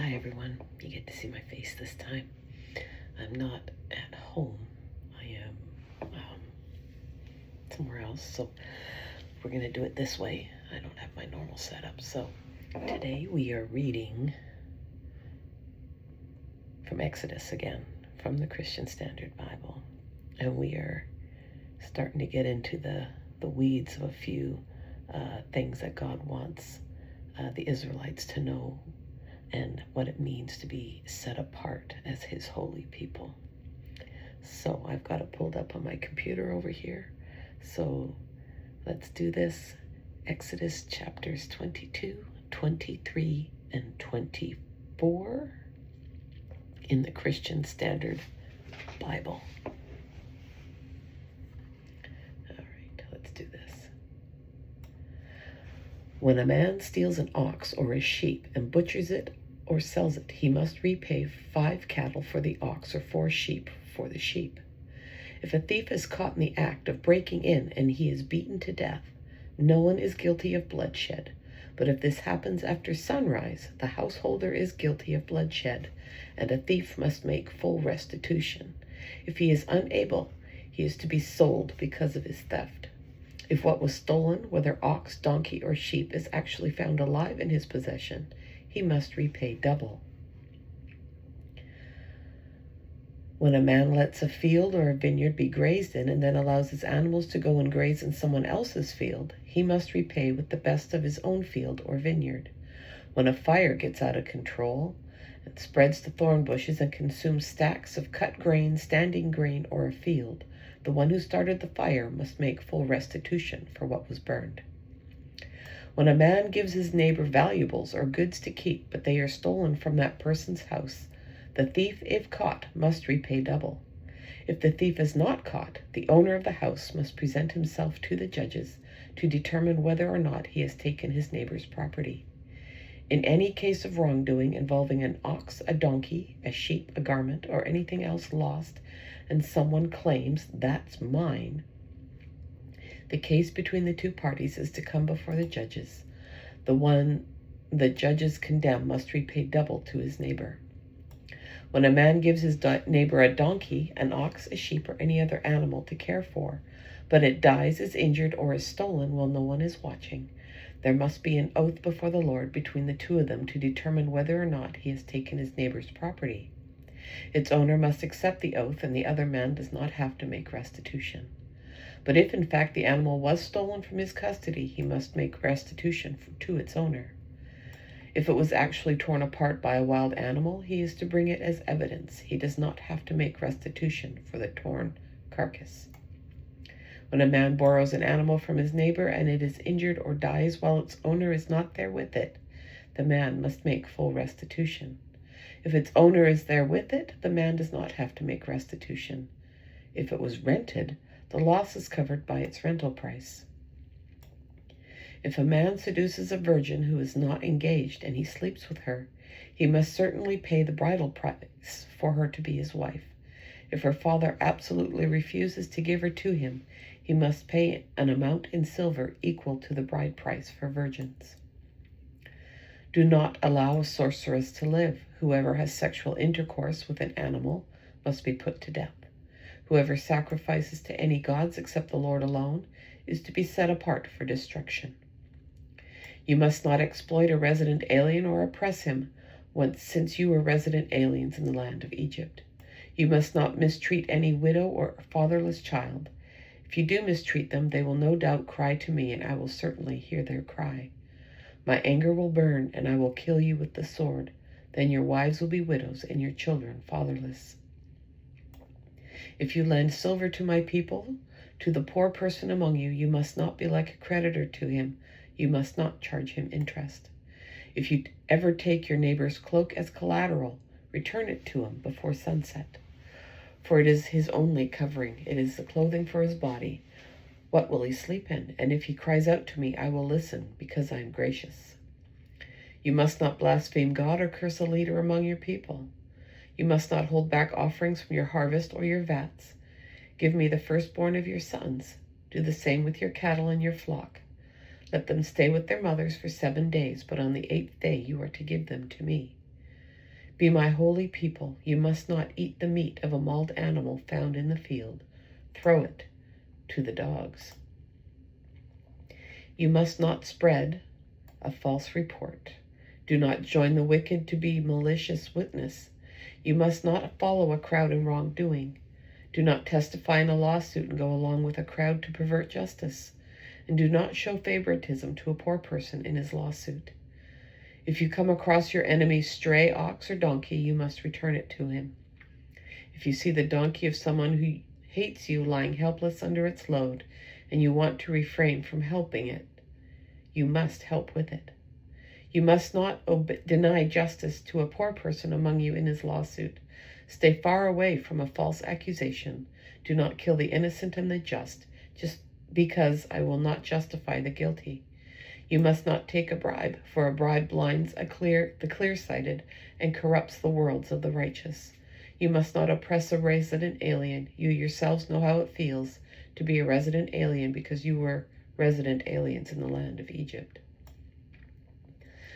Hi everyone, you get to see my face this time. I'm not at home. I am somewhere else, so we're going to do it this way. I don't have my normal setup. So today we are reading from Exodus again, from the Christian Standard Bible. And we are starting to get into the weeds of a few things that God wants the Israelites to know and what it means to be set apart as his holy people. So I've got it pulled up on my computer over here. So let's do this. Exodus chapters 22, 23, and 24 in the Christian Standard Bible. All right, let's do this. When a man steals an ox or a sheep and butchers it or sells it, he must repay 5 cattle for the ox or 4 sheep for the sheep. If a thief is caught in the act of breaking in and he is beaten to death, no one is guilty of bloodshed. But if this happens after sunrise, the householder is guilty of bloodshed, and a thief must make full restitution. If he is unable, he is to be sold because of his theft. If what was stolen, whether ox, donkey, or sheep, is actually found alive in his possession, he must repay double. When a man lets a field or a vineyard be grazed in and then allows his animals to go and graze in someone else's field, he must repay with the best of his own field or vineyard. When a fire gets out of control and spreads to thorn bushes and consumes stacks of cut grain, standing grain, or a field, the one who started the fire must make full restitution for what was burned. When a man gives his neighbor valuables or goods to keep, but they are stolen from that person's house, the thief, if caught, must repay double. If the thief is not caught, the owner of the house must present himself to the judges to determine whether or not he has taken his neighbor's property. In any case of wrongdoing involving an ox, a donkey, a sheep, a garment, or anything else lost, and someone claims, "That's mine," the case between the two parties is to come before the judges. The one the judges condemn must repay double to his neighbor. When a man gives his neighbor a donkey, an ox, a sheep, or any other animal to care for, but it dies, is injured, or is stolen while no one is watching, there must be an oath before the Lord between the two of them to determine whether or not he has taken his neighbor's property. Its owner must accept the oath, and the other man does not have to make restitution. But if in fact the animal was stolen from his custody, he must make restitution to its owner. If it was actually torn apart by a wild animal, he is to bring it as evidence. He does not have to make restitution for the torn carcass. When a man borrows an animal from his neighbor and it is injured or dies while its owner is not there with it, the man must make full restitution. If its owner is there with it, the man does not have to make restitution. If it was rented, the loss is covered by its rental price. If a man seduces a virgin who is not engaged and he sleeps with her, he must certainly pay the bridal price for her to be his wife. If her father absolutely refuses to give her to him, he must pay an amount in silver equal to the bride price for virgins. Do not allow a sorceress to live. Whoever has sexual intercourse with an animal must be put to death. Whoever sacrifices to any gods except the Lord alone is to be set apart for destruction. You must not exploit a resident alien or oppress him, since you were resident aliens in the land of Egypt. You must not mistreat any widow or fatherless child. If you do mistreat them, they will no doubt cry to me, and I will certainly hear their cry. My anger will burn, and I will kill you with the sword. Then your wives will be widows, and your children fatherless. If you lend silver to my people, to the poor person among you, you must not be like a creditor to him. You must not charge him interest. If you ever take your neighbor's cloak as collateral, return it to him before sunset. For it is his only covering. It is the clothing for his body. What will he sleep in? And if he cries out to me, I will listen, because I am gracious. You must not blaspheme God or curse a leader among your people. You must not hold back offerings from your harvest or your vats. Give me the firstborn of your sons. Do the same with your cattle and your flock. Let them stay with their mothers for 7 days, but on the 8th day you are to give them to me. Be my holy people. You must not eat the meat of a mauled animal found in the field. Throw it to the dogs. You must not spread a false report. Do not join the wicked to be malicious witness. You must not follow a crowd in wrongdoing. Do not testify in a lawsuit and go along with a crowd to pervert justice. And do not show favoritism to a poor person in his lawsuit. If you come across your enemy's stray ox or donkey, you must return it to him. If you see the donkey of someone who hates you lying helpless under its load, and you want to refrain from helping it, you must help with it. You must not deny justice to a poor person among you in his lawsuit. Stay far away from a false accusation. Do not kill the innocent and the just because I will not justify the guilty. You must not take a bribe, for a bribe blinds the clear-sighted and corrupts the worlds of the righteous. You must not oppress a resident alien. You yourselves know how it feels to be a resident alien because you were resident aliens in the land of Egypt.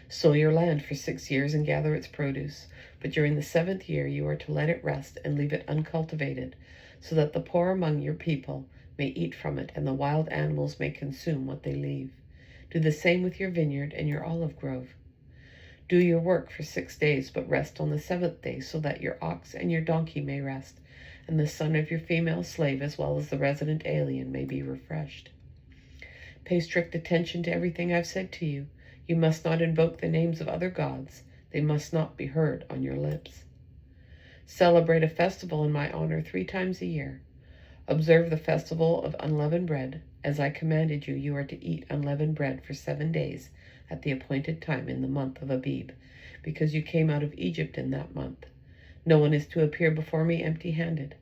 Sow your land for 6 years and gather its produce, but during the 7th year you are to let it rest and leave it uncultivated, so that the poor among your people may eat from it and the wild animals may consume what they leave. Do the same with your vineyard and your olive grove. Do your work for 6 days, but rest on the 7th day, so that your ox and your donkey may rest, and the son of your female slave as well as the resident alien may be refreshed. Pay strict attention to everything I've said to you. You must not invoke the names of other gods. They must not be heard on your lips. Celebrate a festival in my honor 3 times a year. Observe the festival of unleavened bread. As I commanded you, you are to eat unleavened bread for 7 days at the appointed time in the month of Abib, because you came out of Egypt in that month. No one is to appear before me empty-handed.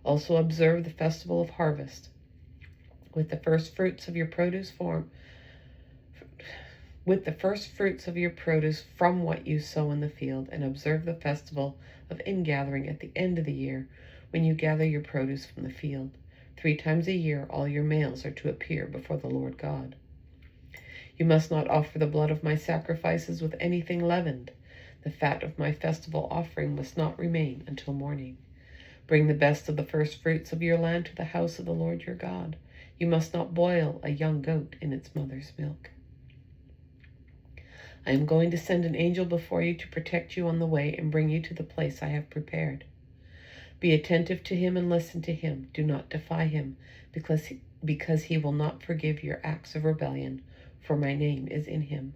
Also observe the festival of harvest. With the first fruits of your produce from what you sow in the field, and observe the festival of ingathering at the end of the year, when you gather your produce from the field. 3 times a year all your males are to appear before the Lord God. You must not offer the blood of my sacrifices with anything leavened. The fat of my festival offering must not remain until morning. Bring the best of the first fruits of your land to the house of the Lord your God. You must not boil a young goat in its mother's milk. I am going to send an angel before you to protect you on the way and bring you to the place I have prepared. Be attentive to him and listen to him. Do not defy him, because he will not forgive your acts of rebellion, for my name is in him.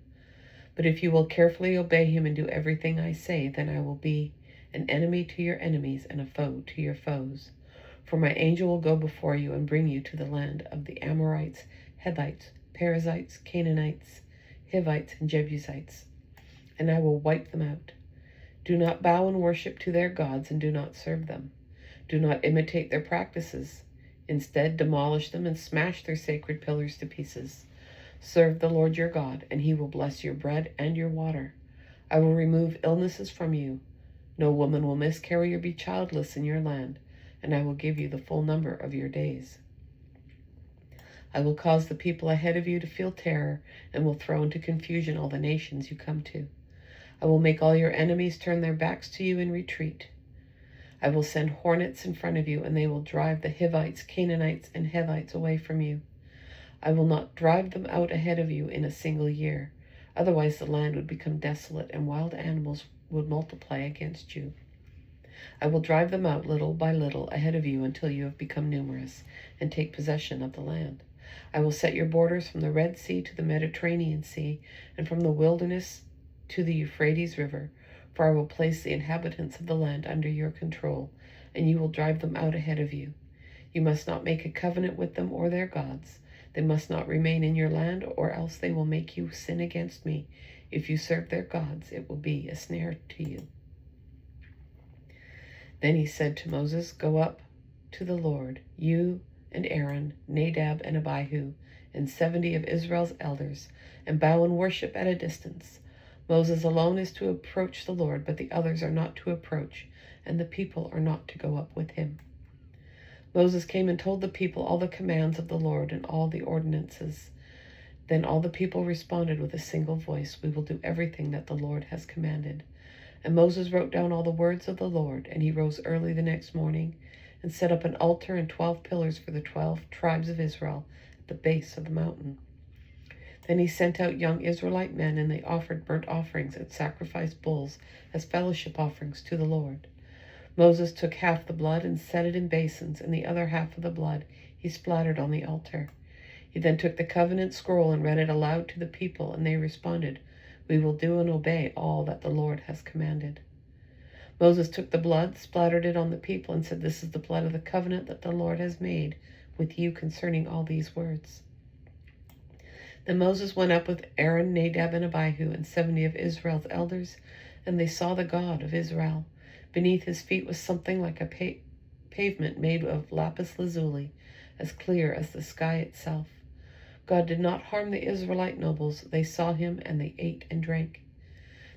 But if you will carefully obey him and do everything I say, then I will be an enemy to your enemies and a foe to your foes. For my angel will go before you and bring you to the land of the Amorites, Hittites, Perizzites, Canaanites, Hivites, and Jebusites, and I will wipe them out. Do not bow and worship to their gods, and do not serve them. Do not imitate their practices. Instead, demolish them and smash their sacred pillars to pieces. Serve the Lord your God, and he will bless your bread and your water. I will remove illnesses from you. No woman will miscarry or be childless in your land, and I will give you the full number of your days. I will cause the people ahead of you to feel terror, and will throw into confusion all the nations you come to. I will make all your enemies turn their backs to you and retreat. I will send hornets in front of you, and they will drive the Hivites, Canaanites, and Hivites away from you. I will not drive them out ahead of you in a single year. Otherwise the land would become desolate, and wild animals would multiply against you. I will drive them out little by little ahead of you until you have become numerous and take possession of the land. I will set your borders from the Red Sea to the Mediterranean Sea, and from the wilderness to the Euphrates River, for I will place the inhabitants of the land under your control, and you will drive them out ahead of you. You must not make a covenant with them or their gods. They must not remain in your land, or else they will make you sin against me. If you serve their gods, it will be a snare to you. Then he said to Moses, Go up to the Lord, you and Aaron, Nadab and Abihu, and 70 of Israel's elders, and bow and worship at a distance. Moses alone is to approach the Lord, but the others are not to approach, and the people are not to go up with him. Moses came and told the people all the commands of the Lord and all the ordinances. Then all the people responded with a single voice, We will do everything that the Lord has commanded. And Moses wrote down all the words of the Lord, and he rose early the next morning and set up an altar and 12 pillars for the 12 tribes of Israel at the base of the mountain. Then he sent out young Israelite men, and they offered burnt offerings and sacrificed bulls as fellowship offerings to the Lord. Moses took half the blood and set it in basins, and the other half of the blood he splattered on the altar. He then took the covenant scroll and read it aloud to the people, and they responded, "We will do and obey all that the Lord has commanded." Moses took the blood, splattered it on the people, and said, "This is the blood of the covenant that the Lord has made with you concerning all these words." Then Moses went up with Aaron, Nadab, and Abihu, and 70 of Israel's elders, and they saw the God of Israel. Beneath his feet was something like a pavement made of lapis lazuli, as clear as the sky itself. God did not harm the Israelite nobles. They saw him, and they ate and drank.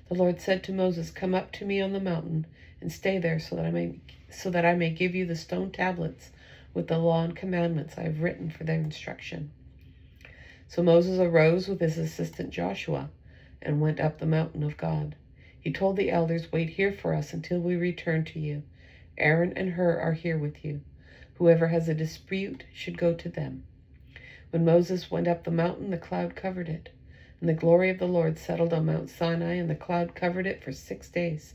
The Lord said to Moses, "Come up to me on the mountain and stay there so that I may give you the stone tablets with the law and commandments I have written for their instruction." So Moses arose with his assistant Joshua and went up the mountain of God. He told the elders, "Wait here for us until we return to you. Aaron and Hur are here with you. Whoever has a dispute should go to them." When Moses went up the mountain, the cloud covered it, and the glory of the Lord settled on Mount Sinai, and the cloud covered it for 6 days.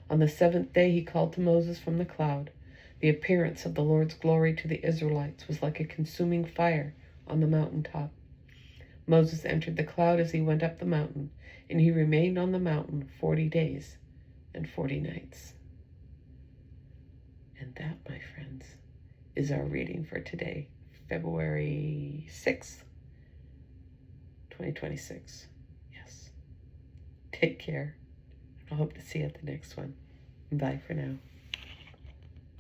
On the 7th day he called to Moses from the cloud. The appearance of the Lord's glory to the Israelites was like a consuming fire on the mountaintop. Moses entered the cloud as he went up the mountain, and he remained on the mountain 40 days and 40 nights. And that, my friends, is our reading for today, February 6th, 2026. Yes. Take care. I hope to see you at the next one. Bye for now.